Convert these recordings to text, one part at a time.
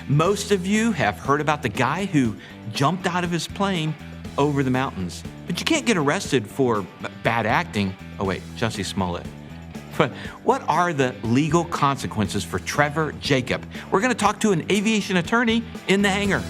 Most of you have heard about the guy who jumped out of his plane over the mountains. But you can't get arrested for bad acting. Oh wait, Jussie Smollett. But what are the legal consequences for Tevor Jacob? We're going to talk to an aviation attorney in the hangar.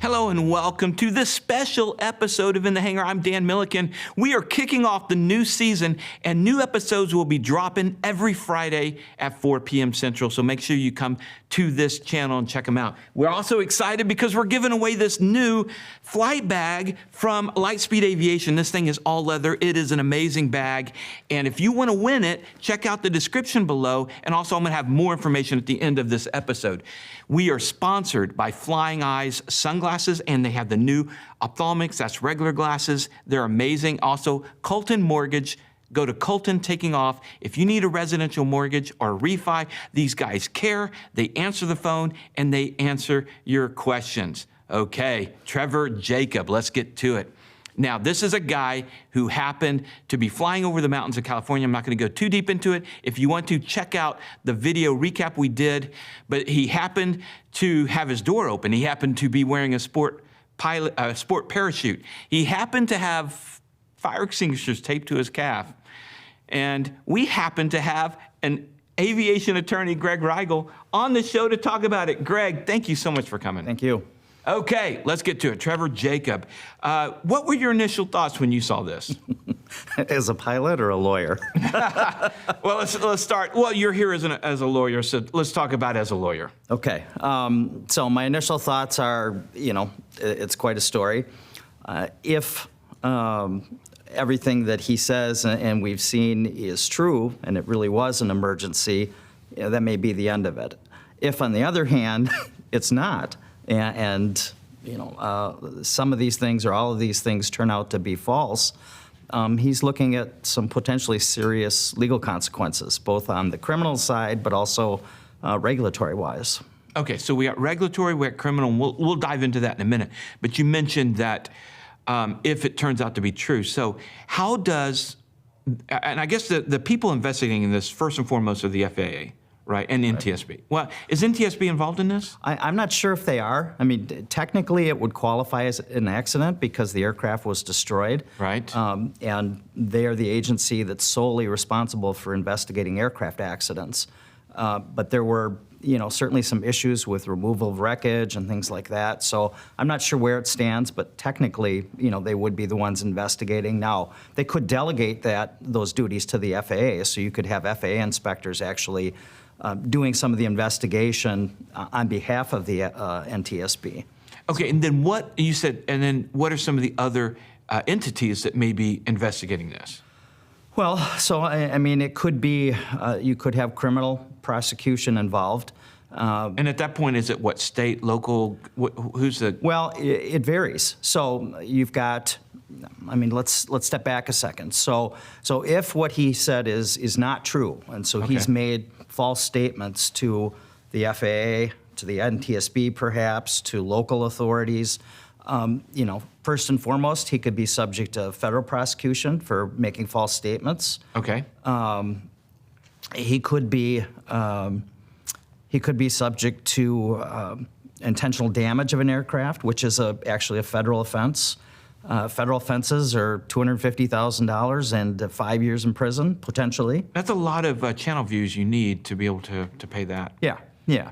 Hello and welcome to this special episode of In the Hangar. I'm Dan Milliken. We are kicking off the new season, and new episodes will be dropping every Friday at 4 p.m. Central, so make sure you come to this channel and check them out. We're also excited because we're giving away this new flight bag from Lightspeed Aviation. This thing is all leather. It is an amazing bag, and if you want to win it, check out the description below, and also I'm going to have more information at the end of this episode. We are sponsored by Flying Eyes Sunglasses, and they have the new ophthalmics, that's regular glasses. They're amazing. Also, Colton Mortgage. Go to Colton Taking Off. If you need a residential mortgage or a refi, these guys care. They answer the phone, and they answer your questions. Okay, Tevor Jacob, let's get to it. Now, this is a guy who happened to be flying over the mountains of California. I'm not going to go too deep into it. If you want to check out the video recap we did, but he happened to have his door open. He happened to be wearing a sport parachute. He happened to have fire extinguishers taped to his calf. And we happen to have an aviation attorney, Greg Rigel, on the show to talk about it. Greg, thank you so much for coming. Thank you. Okay, let's get to it. Tevor Jacob, what were your initial thoughts when you saw this? As a pilot or a lawyer? Well, let's start. Well, you're here as a lawyer, so let's talk about it as a lawyer. Okay. So my initial thoughts are, it's quite a story. If everything that he says and we've seen is true, and it really was an emergency, that may be the end of it. If, on the other hand, it's not, and some of these things or all of these things turn out to be false, he's looking at some potentially serious legal consequences, both on the criminal side, but also regulatory-wise. Okay, so we got regulatory, we got criminal, and we'll dive into that in a minute. But you mentioned that if it turns out to be true. So how does, and I guess the people investigating this, first and foremost, are the FAA. Right, and NTSB. Right. Well, is NTSB involved in this? I'm not sure if they are. I mean, technically it would qualify as an accident because the aircraft was destroyed. Right. And they are the agency that's solely responsible for investigating aircraft accidents. But there were, certainly some issues with removal of wreckage and things like that. So I'm not sure where it stands, but technically, they would be the ones investigating. Now, they could delegate those duties to the FAA, so you could have FAA inspectors actually doing some of the investigation on behalf of the NTSB. Okay, and then what you said, and then what are some of the other entities that may be investigating this? Well, so I mean, it could be, you could have criminal prosecution involved. And at that point, is it what, state, local, who's the? Well, it varies. So you've got, let's step back a second. So if what he said is not true, and so Okay. he's made false statements to the FAA, to the NTSB perhaps, to local authorities, first and foremost, he could be subject to federal prosecution for making false statements. Okay. He could be subject to intentional damage of an aircraft, which is actually a federal offense. Federal offenses are $250,000 and 5 years in prison, potentially. That's a lot of channel views you need to be able to pay that. Yeah.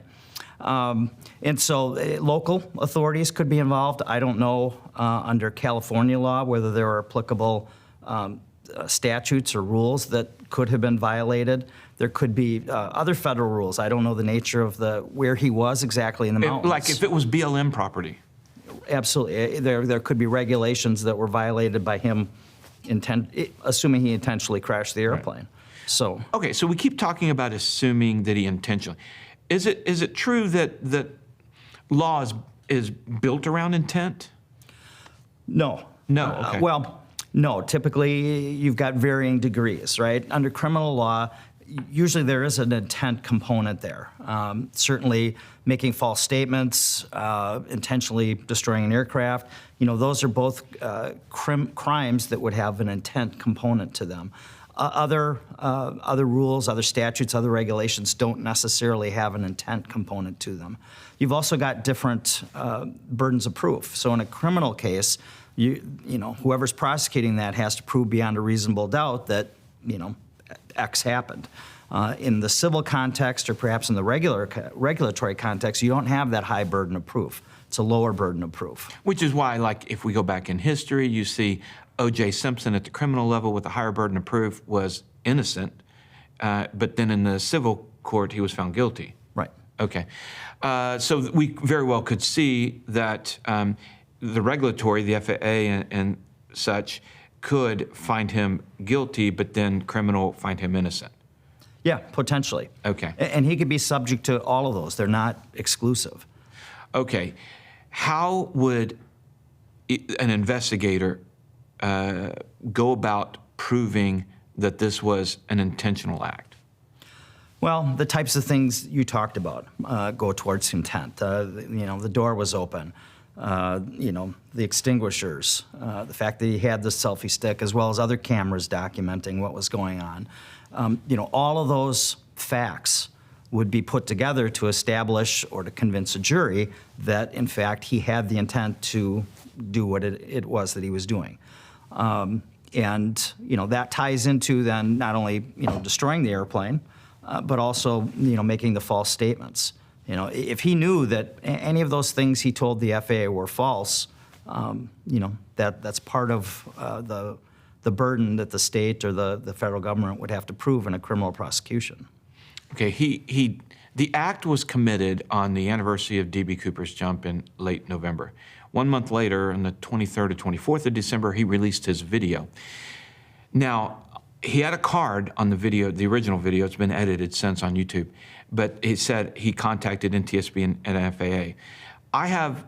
And so local authorities could be involved. I don't know under California law whether there are applicable statutes or rules that could have been violated. There could be other federal rules. I don't know the nature of where he was exactly in the mountains. Like if it was BLM property. Absolutely. There could be regulations that were violated by him, assuming he intentionally crashed the airplane. Right. So. Okay, so we keep talking about assuming that he intentionally. Is it true that law is built around intent? No. No. Okay. Well, no. Typically, you've got varying degrees, right? Under criminal law, usually there is an intent component there. Certainly making false statements, intentionally destroying an aircraft, those are both crimes that would have an intent component to them. Other rules, other statutes, other regulations don't necessarily have an intent component to them. You've also got different burdens of proof. So in a criminal case, whoever's prosecuting that has to prove beyond a reasonable doubt that, X happened. In the civil context, or perhaps in the regulatory context, you don't have that high burden of proof. It's a lower burden of proof. Which is why, like, if we go back in history, you see O.J. Simpson at the criminal level with a higher burden of proof was innocent, but then in the civil court, he was found guilty. Right. Okay. So we very well could see that the regulatory, the FAA and such, could find him guilty, but then criminal find him innocent. Yeah, potentially. Okay. And he could be subject to all of those. They're not exclusive. Okay. How would an investigator go about proving that this was an intentional act? Well, the types of things you talked about go towards intent. The door was open. The extinguishers, the fact that he had the selfie stick, as well as other cameras documenting what was going on. All of those facts would be put together to establish or to convince a jury that, in fact, he had the intent to do what it was that he was doing. That ties into then not only, destroying the airplane, but also, making the false statements. If he knew that any of those things he told the FAA were false, that's part of the burden that the state or the federal government would have to prove in a criminal prosecution. Okay, the act was committed on the anniversary of D.B. Cooper's jump in late November. 1 month later, on the 23rd or 24th of December, he released his video. Now, he had a card on the video, the original video. It's been edited since on YouTube. But he said he contacted NTSB and FAA. I have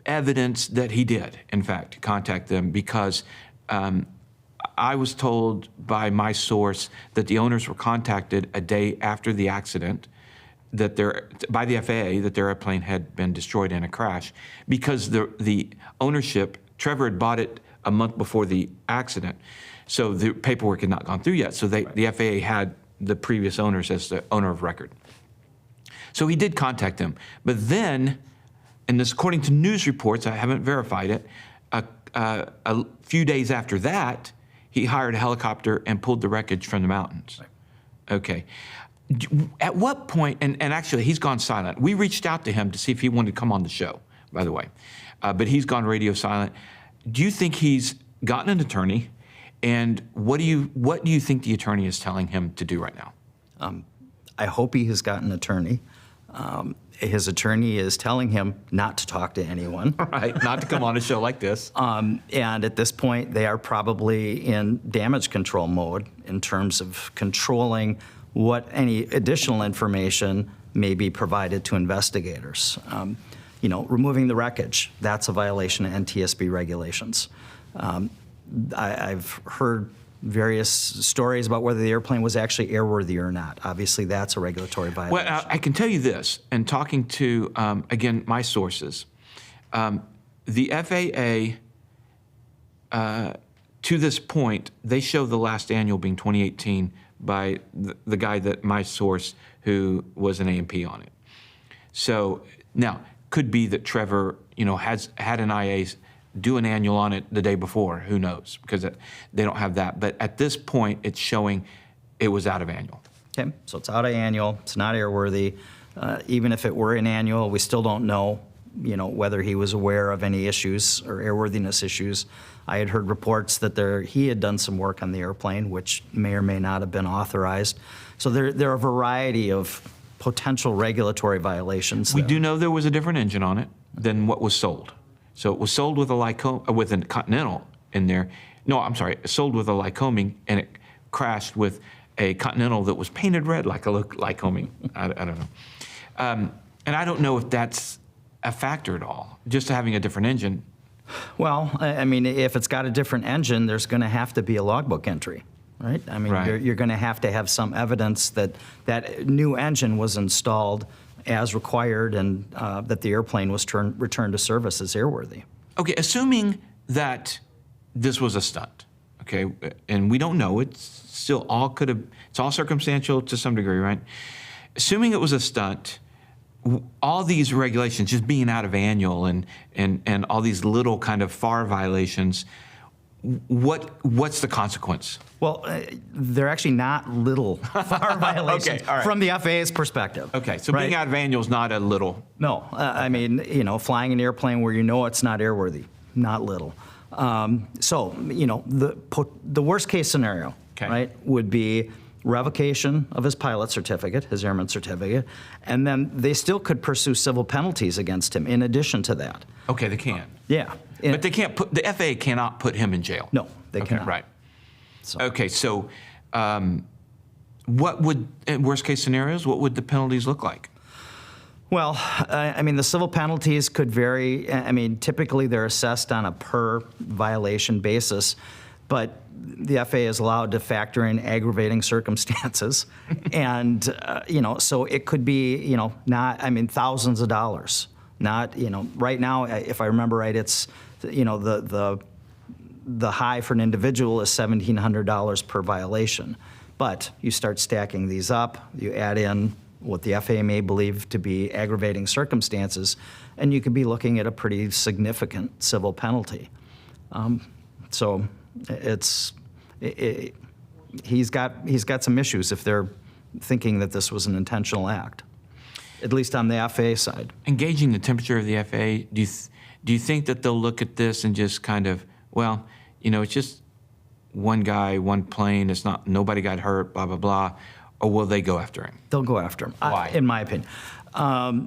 evidence that he did, in fact, contact them because I was told by my source that the owners were contacted a day after the accident by the FAA that their airplane had been destroyed in a crash because the ownership, Tevor had bought it a month before the accident. So the paperwork had not gone through yet. So the FAA had the previous owners as the owner of record. So he did contact them. But then, and this according to news reports, I haven't verified it, a few days after that, he hired a helicopter and pulled the wreckage from the mountains. Right. Okay. At what point, and actually he's gone silent. We reached out to him to see if he wanted to come on the show, by the way. But he's gone radio silent. Do you think he's gotten an attorney? And what do you think the attorney is telling him to do right now? I hope he has gotten an attorney. His attorney is telling him not to talk to anyone. Right, not to come on a show like this. And at this point, they are probably in damage control mode in terms of controlling what any additional information may be provided to investigators. Removing the wreckage, that's a violation of NTSB regulations. I've heard various stories about whether the airplane was actually airworthy or not. Obviously, that's a regulatory violation. Well, I can tell you this, and talking to, again, my sources, the FAA, to this point, they show the last annual being 2018 by the guy that my source who was an A&P on it. So now, could be that Tevor, has had an IA do an annual on it the day before. Who knows? Because they don't have that. But at this point, it's showing it was out of annual. Okay, so it's out of annual. It's not airworthy. Even if it were an annual, we still don't know, whether he was aware of any issues or airworthiness issues. I had heard reports that he had done some work on the airplane, which may or may not have been authorized. So there are a variety of potential regulatory violations. We do know there was a different engine on it than what was sold. So it was sold with a Continental in there. No, I'm sorry, sold with a Lycoming, and it crashed with a Continental that was painted red like a Lycoming. I don't know. And I don't know if that's a factor at all, just having a different engine. Well, I mean, if it's got a different engine, there's going to have to be a logbook entry. right? I mean, Right. you're going to have some evidence that that new engine was installed as required and that the airplane was returned to service as airworthy. Okay, assuming that this was a stunt, okay, and we don't know, it's still all could have, it's all circumstantial to some degree, right? Assuming it was a stunt, all these regulations, just being out of annual and all these little kind of FAR violations, what's the consequence? Well, they're actually not little FAR violations Okay, all right. from the FAA's perspective. Okay, so right? being out of annual is not a little. No, I mean, flying an airplane where you know it's not airworthy, not little. So, the worst case scenario, Okay. right, would be revocation of his pilot certificate, his airman certificate, and then they still could pursue civil penalties against him in addition to that. Okay, they can. Yeah. But they can't put, the FAA cannot put him in jail. No, they Okay, cannot. right. So, Okay, so what would, in worst case scenarios, what would the penalties look like? well, I mean, the civil penalties could vary. I mean, typically they're assessed on a per violation basis, but the FAA is allowed to factor in aggravating circumstances. And, so it could be, not, I mean, thousands of dollars. Not, right now, if I remember right, it's, the high for an individual is $1,700 per violation. But you start stacking these up, you add in what the FAA may believe to be aggravating circumstances, and you could be looking at a pretty significant civil penalty. So he's got some issues if they're thinking that this was an intentional act, at least on the FAA side. Engaging the temperature of the FAA, do you think that they'll look at this and just kind of, well, it's just one guy, one plane, it's not, nobody got hurt, blah, blah, blah, or will they go after him? They'll go after him. Why? In my opinion.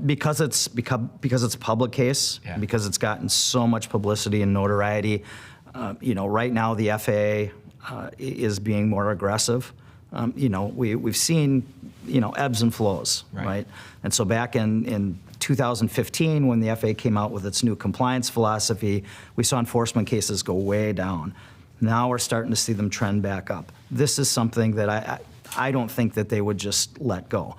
Because it's a public case, Yeah. because it's gotten so much publicity and notoriety. Right now the FAA is being more aggressive. We've seen, ebbs and flows, right? And so back in 2015, when the FAA came out with its new compliance philosophy, we saw enforcement cases go way down. Now we're starting to see them trend back up. This is something that I don't think that they would just let go.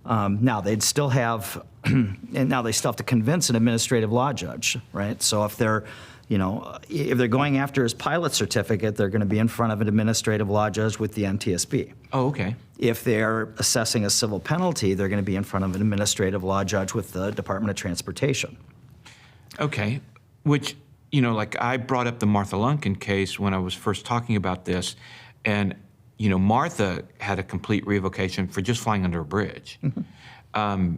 Now they'd still have, and now they still have to convince an administrative law judge, right? So if they're going after his pilot certificate, they're going to be in front of an administrative law judge with the NTSB. Oh, okay. If they're assessing a civil penalty, they're going to be in front of an administrative law judge with the Department of Transportation. Okay, which, like I brought up the Martha Lunkin case when I was first talking about this, and, Martha had a complete revocation for just flying under a bridge. Mm-hmm.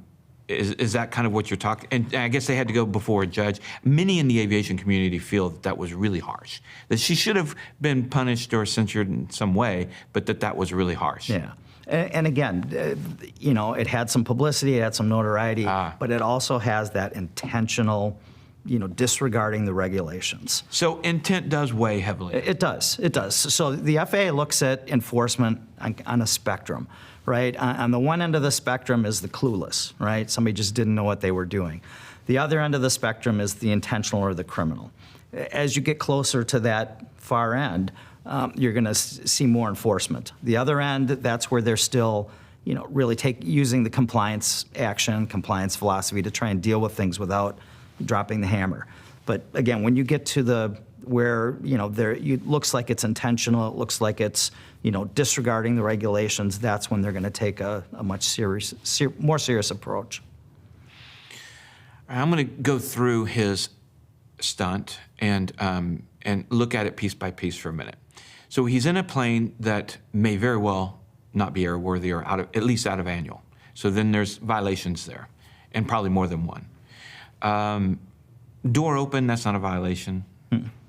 Is that kind of what you're talking? And I guess they had to go before a judge. Many in the aviation community feel that was really harsh, that she should have been punished or censured in some way, but that was really harsh. Yeah. And again, it had some publicity, it had some notoriety, but it also has that intentional, disregarding the regulations. So intent does weigh heavily. It does. So the FAA looks at enforcement on a spectrum, right? On the one end of the spectrum is the clueless, right? Somebody just didn't know what they were doing. The other end of the spectrum is the intentional or the criminal. As you get closer to that far end, you're going to see more enforcement. The other end, that's where they're still, really using the compliance compliance philosophy to try and deal with things without dropping the hammer. But again, when you get to where it looks like it's intentional, it looks like it's disregarding the regulations, that's when they're going to take a much more serious approach. I'm going to go through his stunt and look at it piece by piece for a minute. So he's in a plane that may very well not be airworthy or at least out of annual. So then there's violations there, and probably more than one. Door open, that's not a violation.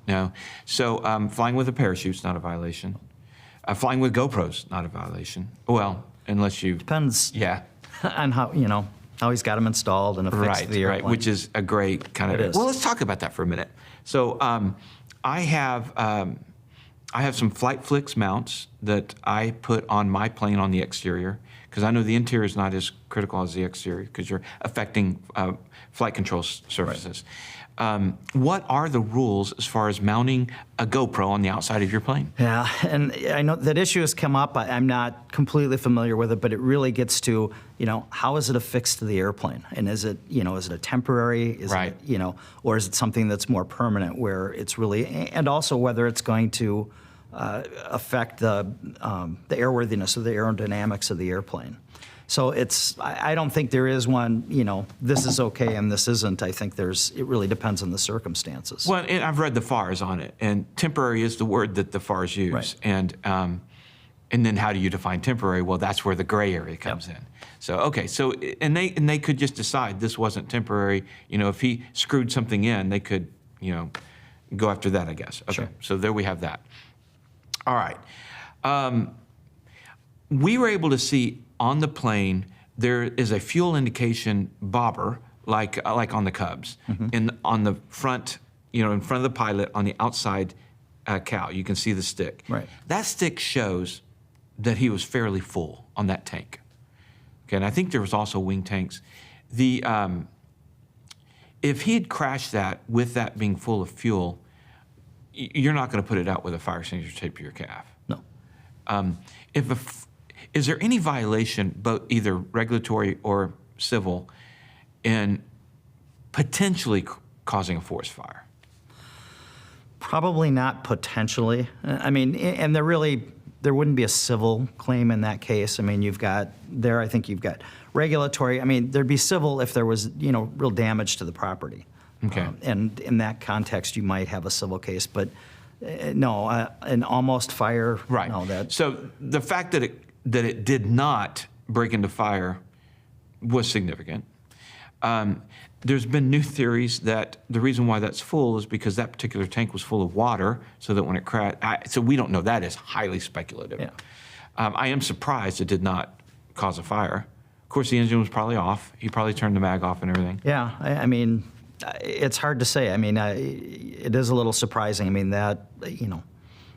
No. So flying with a parachute's not a violation. Flying with GoPros, not a violation. Well, unless you... Depends Yeah. on how he's got them installed and affixed to the airplane. Right, which is a great kind of... It is. Well, let's talk about that for a minute. So I have some Flight Flix mounts that I put on my plane on the exterior, because I know the interior is not as critical as the exterior, because you're affecting flight control surfaces. What are the rules as far as mounting a GoPro on the outside of your plane? Yeah, and I know that issue has come up. I'm not completely familiar with it, but it really gets to, how is it affixed to the airplane? And is it, is it a temporary, is Right. it, or is it something that's more permanent where it's really, and also whether it's going to affect the airworthiness or the aerodynamics of the airplane. So I don't think there is one, this is okay and this isn't. I think it really depends on the circumstances. Well, and I've read the FARs on it, and temporary is the word that the FARs use. Right. And then how do you define temporary? Well, that's where the gray area comes in. So, okay, so, and they could just decide this wasn't temporary. If he screwed something in, they could, go after that, I guess. Okay, Sure. So there we have that. All right. We were able to see on the plane, there is a fuel indication bobber, like on the Cubs, on the front, in front of the pilot on the outside cowl. You can see the stick. Right. That stick shows that he was fairly full on that tank. Okay, and I think there was also wing tanks. If he had crashed that with that being full of fuel, you're not going to put it out with a fire extinguisher taped to your calf. No. Is there any violation, both either regulatory or civil, in potentially causing a forest fire? Probably not potentially. I mean, and there wouldn't be a civil claim in that case. I mean, I think you've got regulatory. I mean, there'd be civil if there was, real damage to the property. Okay. And in that context, you might have a civil case, but no, an almost fire. Right. No, So the fact that it did not break into fire was significant. There's been new theories that the reason why that's full is because that particular tank was full of water, so that when it crashed, so we don't know. That is highly speculative. Yeah. I am surprised it did not cause a fire. Of course, the engine was probably off. He probably turned the mag off and everything. Yeah, I mean, it's hard to say. I mean, it is a little surprising. I mean, that,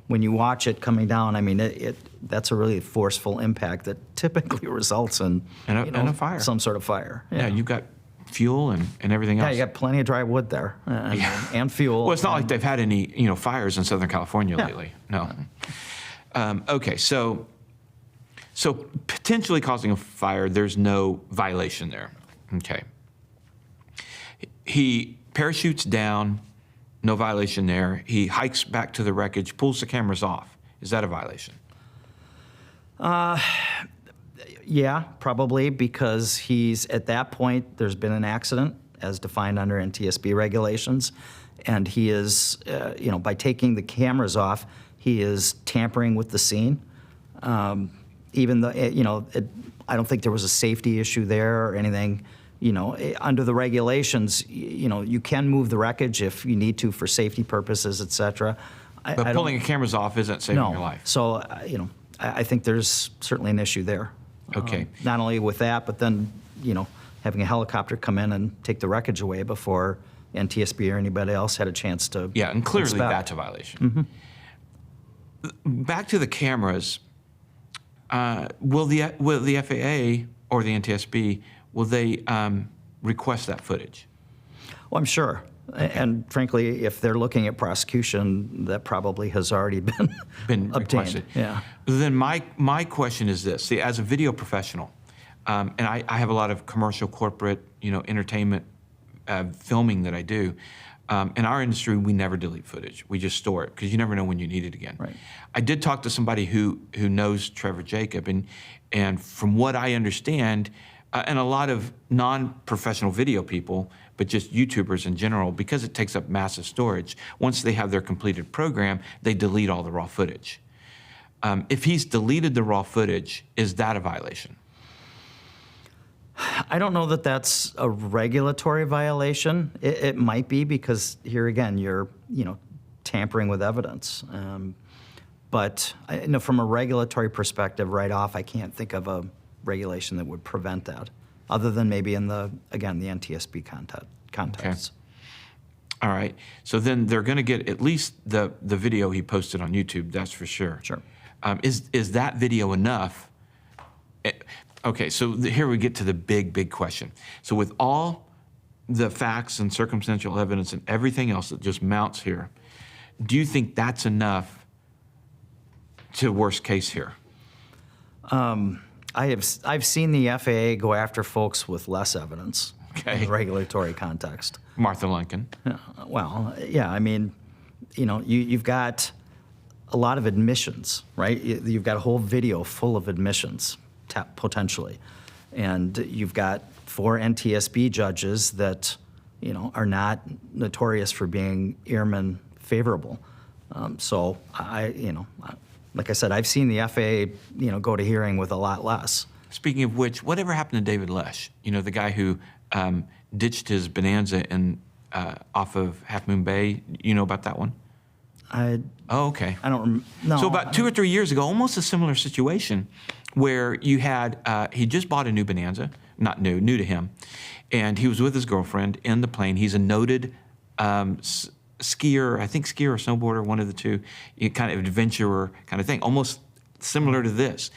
when you watch it coming down, I mean, that's a really forceful impact that typically results in And a fire. some sort of fire. Yeah, you've got fuel and everything else. Yeah, you got plenty of dry wood there, and fuel. Well, it's not like they've had any fires in Southern California Yeah. lately. No. Okay, so potentially causing a fire, there's no violation there. Okay. He parachutes down, no violation there. He hikes back to the wreckage, pulls the cameras off. Is that a violation? Yeah, probably, because he's at that point. There's been an accident as defined under NTSB regulations, and he is, by taking the cameras off, he is tampering with the scene. Even though I don't think there was a safety issue there or anything. Under the regulations, you can move the wreckage if you need to for safety purposes, et cetera. But pulling the cameras off isn't saving your life. So, I think there's certainly an issue there. Okay. Not only with that, but then, having a helicopter come in and take the wreckage away before NTSB or anybody else had a chance to Yeah, and clearly inspect. that's a violation. Back to the cameras. Will the FAA or the NTSB, will they request that footage? Well, I'm sure. Okay. And frankly, if they're looking at prosecution, that probably has already been obtained. Requested. Yeah. Then my question is this: see, as a video professional, and I have a lot of commercial, corporate, entertainment filming that I do. In our industry, we never delete footage. We just store it because you never know when you need it again. Right. I did talk to somebody who knows Tevor Jacob, and from what I understand, and a lot of non-professional video people, but just YouTubers in general, because it takes up massive storage, once they have their completed program, they delete all the raw footage. If he's deleted the raw footage, is that a violation? I don't know that that's a regulatory violation. It might be because here again, you're tampering with evidence. But from a regulatory perspective, right off, I can't think of a regulation that would prevent that, other than maybe in the NTSB context. All right. So then they're going to get at least the video he posted on YouTube. That's for sure. Sure. Is that video enough? Okay, so here we get to the big question. So with all the facts and circumstantial evidence and everything else that just mounts here, do you think that's enough to worst case here? I've seen the FAA go after folks with less evidence in the regulatory context. Martha Lincoln. Well, yeah, I mean, you've got a lot of admissions, right? You've got a whole video full of admissions, potentially. And you've got 4 NTSB judges that, are not notorious for being airman favorable. So like I said, I've seen the FAA, go to hearing with a lot less. Speaking of which, whatever happened to David Lesh? The guy who ditched his Bonanza off of Half Moon Bay. You know about that one? Oh, okay. I don't know. So about 2 or 3 years ago, almost a similar situation where you had, he just bought a new Bonanza, not new to him, and he was with his girlfriend in the plane. He's a noted skier, I think skier or snowboarder, one of the two, kind of adventurer kind of thing, almost similar to this.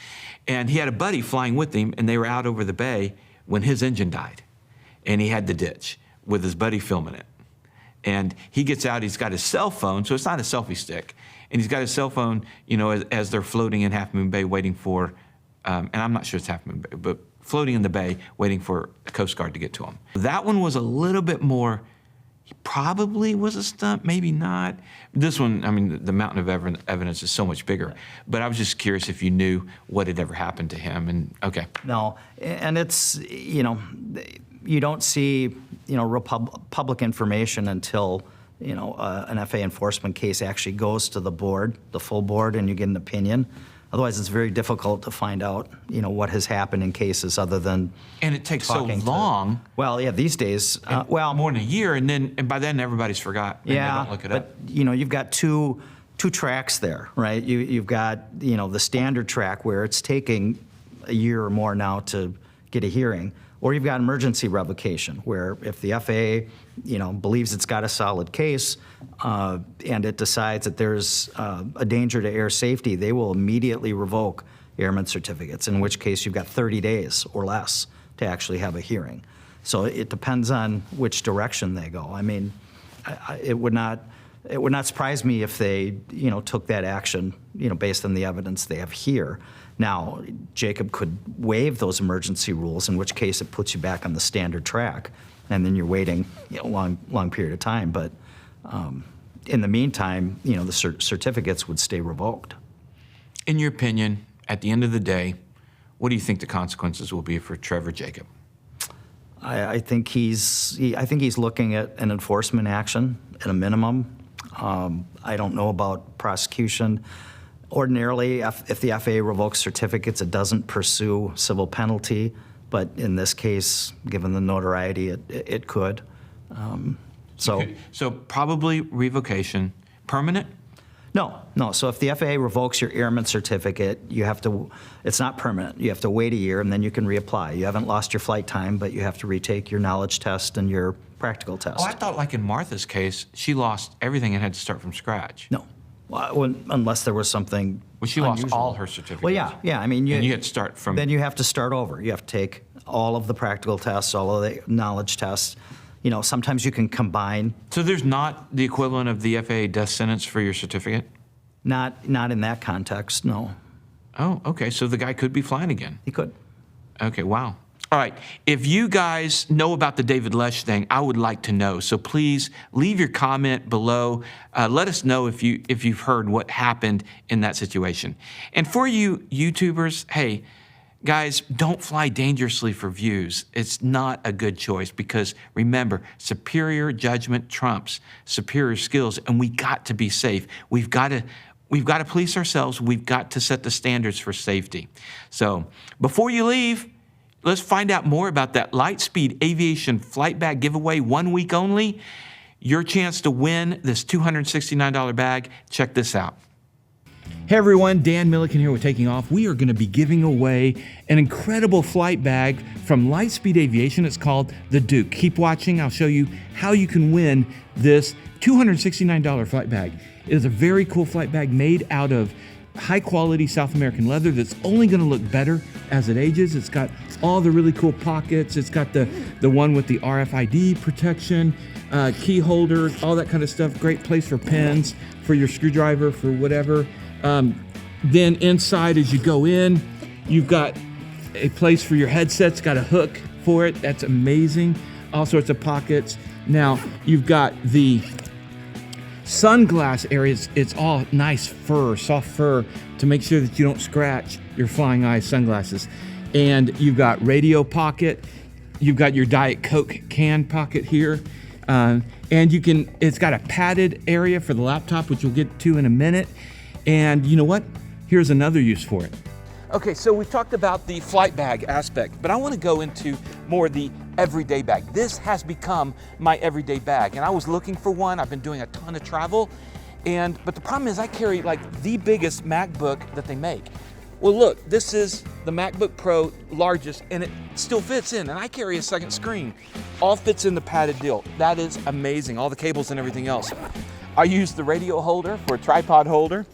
And he had a buddy flying with him, and they were out over the bay when his engine died. And he had the ditch with his buddy filming it. And he gets out, he's got his cell phone, so it's not a selfie stick. And he's got his cell phone, as they're floating in Half Moon Bay waiting for, and I'm not sure it's Half Moon Bay, but floating in the bay waiting for the Coast Guard to get to him. That one was a little bit more, he probably was a stunt, maybe not. This one, I mean, the mountain of evidence is so much bigger. But I was just curious if you knew what had ever happened to him, and okay. No, and it's, you don't see, public information until, an FAA enforcement case actually goes to the board, the full board, and you get an opinion. Otherwise, it's very difficult to find out, what has happened in cases other than. And it takes so long. Well, yeah, these days, more than a year, and by then everybody's forgot. And yeah, they don't look it up. But you've got two tracks there, right? You've got the standard track where it's taking a year or more now to get a hearing, or you've got emergency revocation where if the FAA believes it's got a solid case and it decides that there's a danger to air safety, they will immediately revoke airman certificates, in which case you've got 30 days or less to actually have a hearing. So it depends on which direction they go. I mean, it would not surprise me if they took that action based on the evidence they have here. Now, Jacob could waive those emergency rules, in which case it puts you back on the standard track, and then you're waiting a long period of time. But in the meantime, the certificates would stay revoked. In your opinion, at the end of the day, what do you think the consequences will be for Tevor Jacob? I think he's looking at an enforcement action at a minimum. I don't know about prosecution. Ordinarily, if the FAA revokes certificates, it doesn't pursue civil penalty. But in this case, given the notoriety, it could. So probably revocation. Permanent? No. So if the FAA revokes your airman certificate, it's not permanent. You have to wait a year, and then you can reapply. You haven't lost your flight time, but you have to retake your knowledge test and your practical test. Oh, I thought like in Martha's case, she lost everything and had to start from scratch. No. Well, unless there was something Well, she unusual. lost all her certificates. Well, yeah. I mean, and you had to start from. Then you have to start over. You have to take all of the practical tests, all of the knowledge tests. Sometimes you can combine. So there's not the equivalent of the FAA death sentence for your certificate? Not in that context, no. Oh, okay. So the guy could be flying again. He could. Okay, wow. All right. If you guys know about the David Lesh thing, I would like to know. So please leave your comment below. Let us know if you've heard what happened in that situation. And for you YouTubers, hey, guys, don't fly dangerously for views. It's not a good choice because remember, superior judgment trumps superior skills, and we got to be safe. We've got to police ourselves. We've got to set the standards for safety. So before you leave, let's find out more about that Lightspeed Aviation flight bag giveaway, 1 week only. Your chance to win this $269 bag. Check this out. Hey everyone, Dan Milliken here with Taking Off. We are going to be giving away an incredible flight bag from Lightspeed Aviation. It's called the Duke. Keep watching. I'll show you how you can win this $269 flight bag. It is a very cool flight bag made out of high quality South American leather that's only gonna look better as it ages. It's got all the really cool pockets. It's got the one with the RFID protection, key holder, all that kind of stuff. Great place for pens, for your screwdriver, for whatever. Then inside as you go in, you've got a place for your headset's got a hook for it. That's amazing. All sorts of pockets. Now you've got the sunglass areas. It's all nice fur, soft fur, to make sure that you don't scratch your flying eye sunglasses. And you've got radio pocket. You've got your Diet Coke can pocket here. And it's got a padded area for the laptop, which we'll get to in a minute. And you know what? Here's another use for it. Okay, so we've talked about the flight bag aspect, but I want to go into more the everyday bag. This has become my everyday bag, and I was looking for one. I've been doing a ton of travel, but the problem is I carry like the biggest MacBook that they make. Well, look, this is the MacBook Pro largest, and it still fits in, and I carry a second screen. All fits in the padded deal. That is amazing, all the cables and everything else. I use the radio holder for a tripod holder.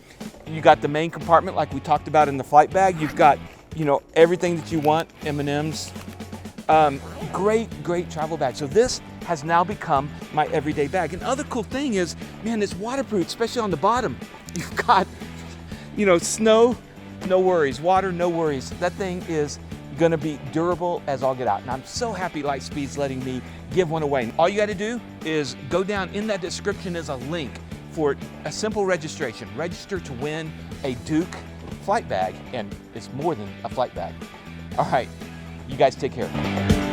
You got the main compartment like we talked about in the flight bag. You've got, everything that you want, M&Ms. Great travel bag. So this has now become my everyday bag. And other cool thing is, man, it's waterproof, especially on the bottom. You've got, snow, no worries. Water, no worries. That thing is gonna be durable as all get out. And I'm so happy Lightspeed's letting me give one away. All you gotta do is go down in that description is a link for a simple registration. Register to win a Duke flight bag, and it's more than a flight bag. All right, you guys take care.